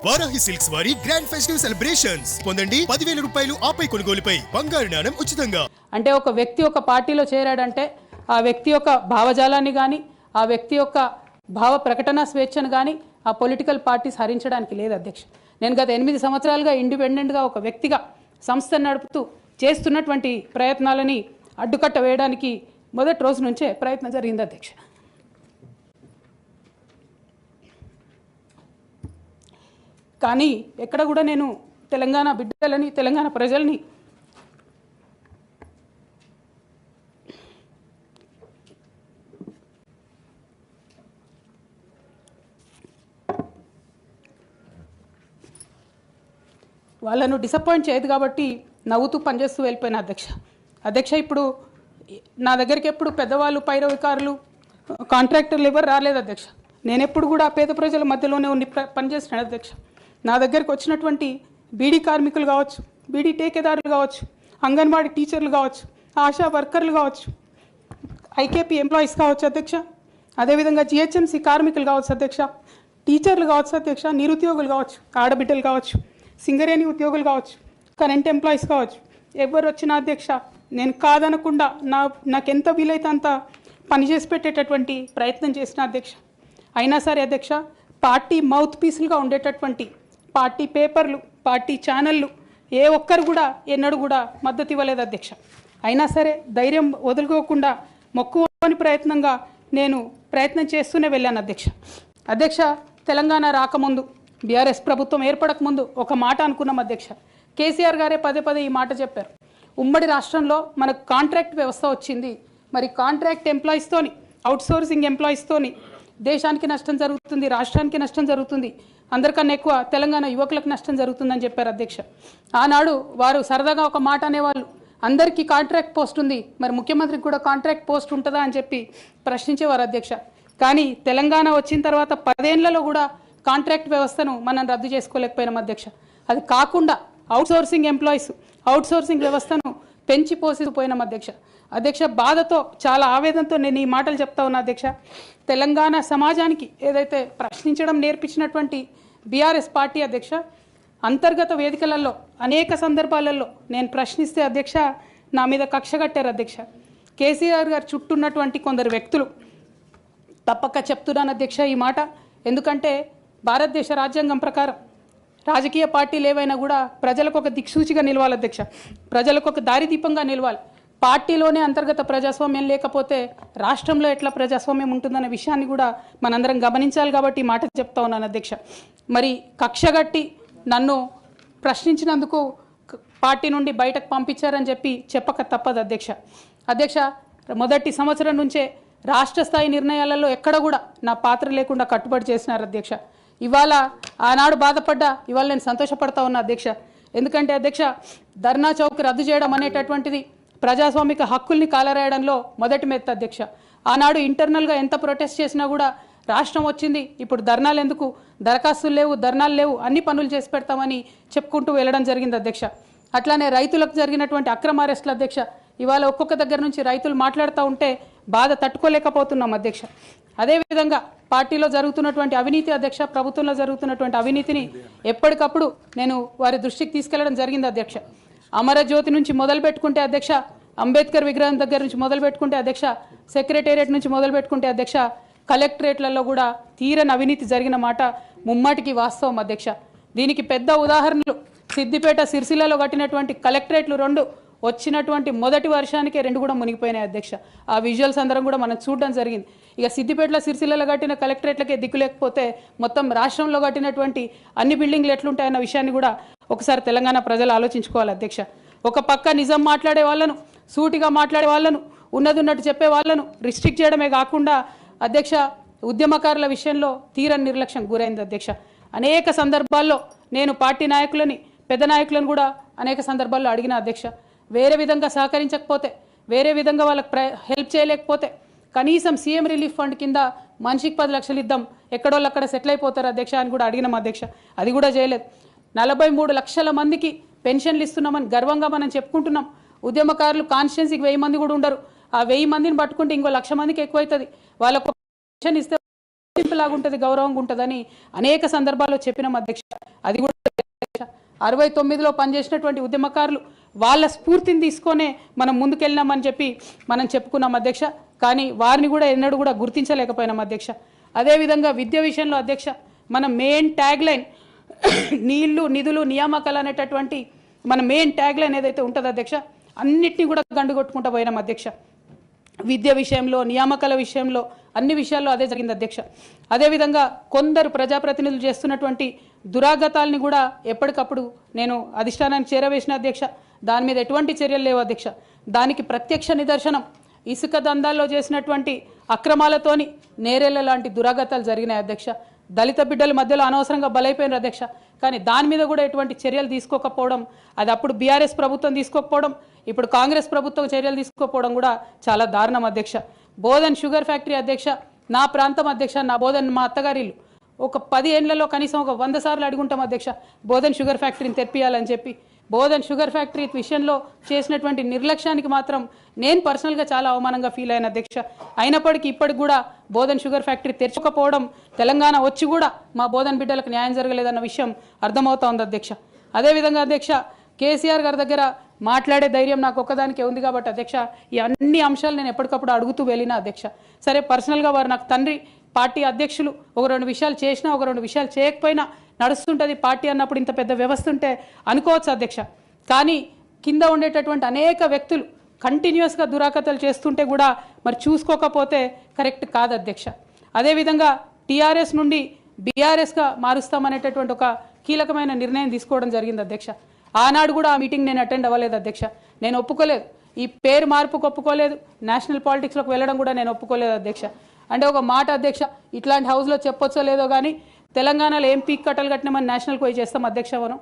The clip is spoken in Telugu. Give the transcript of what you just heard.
వారాహి సిల్క్స్ వారి గ్రాండ్ ఫెస్టివ్ సెలబ్రేషన్స్ పొందండి 10,000 రూపాయలు ఆపై కొనుగోలుపై బంగారు నాణెం ఉచితంగా. అంటే ఒక వ్యక్తి ఒక పార్టీలో చేరాడంటే ఆ వ్యక్తి యొక్క భావజాలాన్ని కానీ ఆ వ్యక్తి యొక్క భావ ప్రకటన స్వేచ్ఛను కానీ ఆ పొలిటికల్ పార్టీస్ హరించడానికి లేదు అధ్యక్ష. నేను గత 8 సంవత్సరాలుగా ఇండిపెండెంట్గా ఒక వ్యక్తిగా సంస్థను నడుపుతూ చేస్తున్నటువంటి ప్రయత్నాలని అడ్డుకట్ట వేయడానికి మొదటి రోజు నుంచే ప్రయత్నం జరిగింది అధ్యక్ష. కానీ ఎక్కడ కూడా నేను తెలంగాణ బిడ్డలని తెలంగాణ ప్రజల్ని వాళ్ళను డిసప్పాయింట్ చేయదు కాబట్టి నవ్వుతూ పనిచేస్తూ వెళ్ళిపోయిన అధ్యక్ష ఇప్పుడు నా దగ్గరికి ఎప్పుడు పెద్దవాళ్ళు పైరవికారులు కాంట్రాక్టర్లు ఎవరు రాలేదు అధ్యక్ష. నేను ఎప్పుడు కూడా పేద ప్రజల మధ్యలోనే ఉండి పనిచేస్తున్నాను అధ్యక్ష. నా దగ్గరికి వచ్చినటువంటి బీడీ కార్మికులు కావచ్చు, బీడీ టేకేదారులు కావచ్చు, అంగన్వాడీ టీచర్లు కావచ్చు, ఆశా వర్కర్లు కావచ్చు, ఐకేపీ ఎంప్లాయీస్ కావచ్చు అధ్యక్ష, అదేవిధంగా జిహెచ్ఎంసీ కార్మికులు కావచ్చు అధ్యక్ష, టీచర్లు కావచ్చు అధ్యక్ష, నిరుద్యోగులు కావచ్చు, ఆడబిడ్డలు కావచ్చు, సింగరేణి ఉద్యోగులు కావచ్చు, కరెంట్ ఎంప్లాయీస్ కావచ్చు, ఎవరు వచ్చినా అధ్యక్ష నేను కాదనకుండా నాకెంత వీలైతే అంత పనిచేసి పెట్టేటటువంటి ప్రయత్నం చేసిన అధ్యక్ష. అయినా సరే అధ్యక్ష పార్టీ మౌత్ పీసులుగా ఉండేటటువంటి పార్టీ పేపర్లు పార్టీ ఛానళ్ళు ఏ ఒక్కరు కూడా ఎన్నడూ కూడా మద్దతు ఇవ్వలేదు అధ్యక్ష. అయినా సరే ధైర్యం వదులుకోకుండా మొక్కువని ప్రయత్నంగా నేను ప్రయత్నం చేస్తూనే వెళ్ళాను అధ్యక్ష. తెలంగాణ రాకముందు బీఆర్ఎస్ ప్రభుత్వం ఏర్పడకముందు ఒక మాట అనుకున్నాం అధ్యక్ష. కేసీఆర్ గారే పదే ఈ మాట చెప్పారు. ఉమ్మడి రాష్ట్రంలో మనకు కాంట్రాక్ట్ వ్యవస్థ వచ్చింది, మరి కాంట్రాక్ట్ ఎంప్లాయీస్తోని అవుట్సోర్సింగ్ ఎంప్లాయీస్తోని దేశానికి నష్టం జరుగుతుంది, రాష్ట్రానికి నష్టం జరుగుతుంది, అందరికన్నా ఎక్కువ తెలంగాణ యువకులకు నష్టం జరుగుతుందని చెప్పారు అధ్యక్ష. ఆనాడు వారు సరదాగా ఒక మాట అనేవాళ్ళు, అందరికీ కాంట్రాక్ట్ పోస్ట్ ఉంది, మరి ముఖ్యమంత్రికి కూడా కాంట్రాక్ట్ పోస్ట్ ఉంటుందా అని చెప్పి ప్రశ్నించేవారు అధ్యక్ష. కానీ తెలంగాణ వచ్చిన తర్వాత 10 ఏళ్లలో కూడా కాంట్రాక్ట్ వ్యవస్థను మనం రద్దు చేసుకోలేకపోయినాం అధ్యక్ష. అది కాకుండా అవుట్సోర్సింగ్ ఎంప్లాయీస్ అవుట్సోర్సింగ్ వ్యవస్థను పెంచి పోసిపోయినాం అధ్యక్ష. బాధతో చాలా ఆవేదనతో నేను ఈ మాటలు చెప్తా ఉన్నా అధ్యక్ష. తెలంగాణ సమాజానికి ఏదైతే ప్రశ్నించడం నేర్పించినటువంటి బీఆర్ఎస్ పార్టీ అధ్యక్ష, అంతర్గత వేదికలలో అనేక సందర్భాలలో నేను ప్రశ్నిస్తే అధ్యక్ష నా మీద కక్ష కట్టారు అధ్యక్ష. కేసీఆర్ గారు చుట్టూన్నటువంటి కొందరు వ్యక్తులు తప్పక చెప్తున్నాను అధ్యక్ష ఈ మాట. ఎందుకంటే భారతదేశ రాజ్యాంగం ప్రకారం రాజకీయ పార్టీలు ఏవైనా కూడా ప్రజలకు ఒక దిక్సూచిగా నిలవాలి అధ్యక్ష, ప్రజలకు ఒక దారిదీపంగా నిలవాలి. పార్టీలోనే అంతర్గత ప్రజాస్వామ్యం లేకపోతే రాష్ట్రంలో ఎట్లా ప్రజాస్వామ్యం ఉంటుందనే విషయాన్ని కూడా మనందరం గమనించాలి కాబట్టి ఈ మాట చెప్తా ఉన్నాను అధ్యక్ష. మరి కక్షగట్టి నన్ను ప్రశ్నించినందుకు పార్టీ నుండి బయటకు పంపించారని చెప్పక తప్పదు అధ్యక్ష. మొదటి సంవత్సరం నుంచే రాష్ట్ర స్థాయి నిర్ణయాలలో ఎక్కడ కూడా నా పాత్ర లేకుండా కట్టుబడి చేసినారు అధ్యక్ష. ఇవాళ ఆనాడు బాధపడ్డా ఇవాళ నేను సంతోషపడతా ఉన్నా అధ్యక్ష. ఎందుకంటే అధ్యక్ష ధర్నా చౌక్ రద్దు చేయడం అనేటటువంటిది ప్రజాస్వామిక హక్కుల్ని కాలరాయడంలో మొదటి మెత్త అధ్యక్ష. ఆనాడు ఇంటర్నల్గా ఎంత ప్రొటెస్ట్ చేసినా కూడా రాష్ట్రం వచ్చింది, ఇప్పుడు ధర్నాలు ఎందుకు, దరఖాస్తులు లేవు, ధర్నాలు లేవు, అన్ని పనులు చేసి పెడతామని చెప్పుకుంటూ వెళ్ళడం జరిగింది అధ్యక్ష. అట్లానే రైతులకు జరిగినటువంటి అక్రమ అరెస్టులు అధ్యక్ష, ఇవాళ ఒక్కొక్క దగ్గర నుంచి రైతులు మాట్లాడుతూ ఉంటే బాధ తట్టుకోలేకపోతున్నాం అధ్యక్ష. అదేవిధంగా పార్టీలో జరుగుతున్నటువంటి అవినీతి అధ్యక్ష, ప్రభుత్వంలో జరుగుతున్నటువంటి అవినీతిని ఎప్పటికప్పుడు నేను వారి దృష్టికి తీసుకెళ్లడం జరిగింది అధ్యక్ష. అమరజ్యోతి నుంచి మొదలు పెట్టుకుంటే అధ్యక్ష, అంబేద్కర్ విగ్రహం దగ్గర నుంచి మొదలు పెట్టుకుంటే అధ్యక్ష, సెక్రటేరియట్ నుంచి మొదలు పెట్టుకుంటే అధ్యక్ష, కలెక్టరేట్లలో కూడా తీరని అవినీతి జరిగిన మాట ముమ్మాటికి వాస్తవం అధ్యక్ష. దీనికి పెద్ద ఉదాహరణలు సిద్దిపేట సిరిసిల్లలో కట్టినటువంటి కలెక్టరేట్లు 2 వచ్చినటువంటి మొదటి వర్షానికే 2 కూడా మునిగిపోయినాయి అధ్యక్ష. ఆ విజువల్స్ అందరం కూడా మనం చూడడం జరిగింది. ఇక సిద్దిపేటలో సిరిసిల్లలో కట్టిన కలెక్టరేట్లకే దిక్కు లేకపోతే మొత్తం రాష్ట్రంలో కట్టినటువంటి అన్ని బిల్డింగ్లు ఎట్లుంటాయన్న విషయాన్ని కూడా ఒకసారి తెలంగాణ ప్రజలు ఆలోచించుకోవాలి అధ్యక్ష. ఒక పక్క నిజం మాట్లాడే వాళ్ళను, సూటిగా మాట్లాడే వాళ్ళను, ఉన్నట్టు చెప్పే వాళ్ళను రిస్ట్రిక్ట్ చేయడమే కాకుండా అధ్యక్ష ఉద్యమకారుల విషయంలో తీరని నిర్లక్ష్యం గురైంది అధ్యక్ష. అనేక సందర్భాల్లో నేను పార్టీ నాయకులని పెద్ద నాయకులను కూడా అనేక సందర్భాల్లో అడిగిన అధ్యక్ష. వేరే విధంగా సహకరించకపోతే, వేరే విధంగా వాళ్ళకి హెల్ప్ చేయలేకపోతే కనీసం సీఎం రిలీఫ్ ఫండ్ కింద మనిషికి 10 లక్షలు ఇద్దాం, ఎక్కడోళ్ళు అక్కడ సెటిల్ అయిపోతారు అధ్యక్ష అని కూడా అడిగినాం అధ్యక్ష. అది కూడా చేయలేదు. 43 లక్షల మందికి పెన్షన్లు ఇస్తున్నామని గర్వంగా మనం చెప్పుకుంటున్నాం. ఉద్యమకారులు కాన్స్టిట్యున్సీకి 1000 మంది కూడా ఉండరు. ఆ 1000 మందిని పట్టుకుంటే ఇంకో 1,00,000 మందికి ఎక్కువ అవుతుంది. వాళ్ళకు పెన్షన్ ఇస్తే గుర్తింపులాగా ఉంటుంది, గౌరవంగా ఉంటుందని అనేక సందర్భాల్లో చెప్పినాం అధ్యక్ష. అది కూడా 69లో పనిచేసినటువంటి ఉద్యమకారులు వాళ్ళ స్ఫూర్తిని తీసుకొనే మనం ముందుకెళ్ళినామని చెప్పి మనం చెప్పుకున్నాం అధ్యక్ష. కానీ వారిని కూడా ఎన్నడూ కూడా గుర్తించలేకపోయినాం అధ్యక్ష. అదేవిధంగా విద్య విషయంలో అధ్యక్ష, మన మెయిన్ ట్యాగ్ లైన్ నీళ్లు నిధులు నియామకాలు అనేటటువంటి మన మెయిన్ ట్యాగ్ లైన్ ఏదైతే ఉంటుందో అధ్యక్ష, అన్నిటినీ కూడా గండుగొట్టుకుంటూ పోయినాం అధ్యక్ష. విద్య విషయంలో, నియామకాల విషయంలో, అన్ని విషయాల్లో అదే జరిగింది అధ్యక్ష. అదేవిధంగా కొందరు ప్రజాప్రతినిధులు చేస్తున్నటువంటి దురాగతాలని కూడా ఎప్పటికప్పుడు నేను అధిష్టానానికి చేరవేసిన అధ్యక్ష. దాని మీద ఎటువంటి చర్యలు లేవు అధ్యక్ష. దానికి ప్రత్యక్ష నిదర్శనం ఇసుక దందాల్లో చేసినటువంటి అక్రమాలతోని నేరేళ్ల లాంటి దురాగతాలు జరిగినాయి అధ్యక్ష. దళిత బిడ్డల మధ్యలో అనవసరంగా బలైపోయినారు అధ్యక్ష. కానీ దాని మీద కూడా ఎటువంటి చర్యలు తీసుకోకపోవడం, అది అప్పుడు బీఆర్ఎస్ ప్రభుత్వం తీసుకోకపోవడం, ఇప్పుడు కాంగ్రెస్ ప్రభుత్వం చర్యలు తీసుకోకపోవడం కూడా చాలా దారుణం అధ్యక్ష. బోధన్ షుగర్ ఫ్యాక్టరీ అధ్యక్ష, నా ప్రాంతం అధ్యక్ష, నా బోధన్ మా అత్తగారిల్లు. ఒక 10 ఏళ్లలో కనీసం ఒక 100 సార్లు అడుగుంటాం అధ్యక్ష బోధన్ షుగర్ ఫ్యాక్టరీని తెప్పియాలని చెప్పి. బోధన్ షుగర్ ఫ్యాక్టరీ విషయంలో చేసినటువంటి నిర్లక్ష్యానికి మాత్రం నేను పర్సనల్గా చాలా అవమానంగా ఫీల్ అయిన అధ్యక్ష. అయినప్పటికీ ఇప్పటికి కూడా బోధన్ షుగర్ ఫ్యాక్టరీ తెరచకపోవడం, తెలంగాణ వచ్చి కూడా మా బోధన్ బిడ్డలకు న్యాయం జరగలేదన్న విషయం అర్థమవుతా ఉంది అధ్యక్ష. అదేవిధంగా అధ్యక్ష, కేసీఆర్ గారి దగ్గర మాట్లాడే ధైర్యం నాకు ఒక్కదానికే ఉంది కాబట్టి అధ్యక్ష, ఈ అన్ని అంశాలు నేను ఎప్పటికప్పుడు అడుగుతూ వెళ్ళిన అధ్యక్ష. సరే, పర్సనల్గా వారు నాకు తండ్రి, పార్టీ అధ్యక్షులు, ఒక 2 విషయాలు చేసినా ఒక 2 విషయాలు చేయకపోయినా నడుస్తుంటుంది పార్టీ అన్నప్పుడు, ఇంత పెద్ద వ్యవస్థ ఉంటే అనుకోవచ్చు అధ్యక్ష. కానీ కింద ఉండేటటువంటి అనేక వ్యక్తులు కంటిన్యూస్గా దురాకతలు చేస్తుంటే కూడా మరి చూసుకోకపోతే కరెక్ట్ కాదు అధ్యక్ష. అదేవిధంగా టీఆర్ఎస్ నుండి బీఆర్ఎస్గా మారుస్తామనేటటువంటి ఒక కీలకమైన నిర్ణయం తీసుకోవడం జరిగింది అధ్యక్ష. ఆనాడు కూడా ఆ మీటింగ్ నేను అటెండ్ అవ్వలేదు అధ్యక్ష. నేను ఒప్పుకోలేదు, ఈ పేరు మార్పుకు ఒప్పుకోలేదు, నేషనల్ పాలిటిక్స్లోకి వెళ్ళడం కూడా నేను ఒప్పుకోలేదు అధ్యక్ష. అంటే ఒక మాట అధ్యక్ష, ఇట్లాంటి హౌస్లో చెప్పొచ్చో లేదో కానీ తెలంగాణలో ఏం పీక్ కట్టలు కట్టినామని నేషనల్కి పోయి చేస్తాం అధ్యక్ష. మనం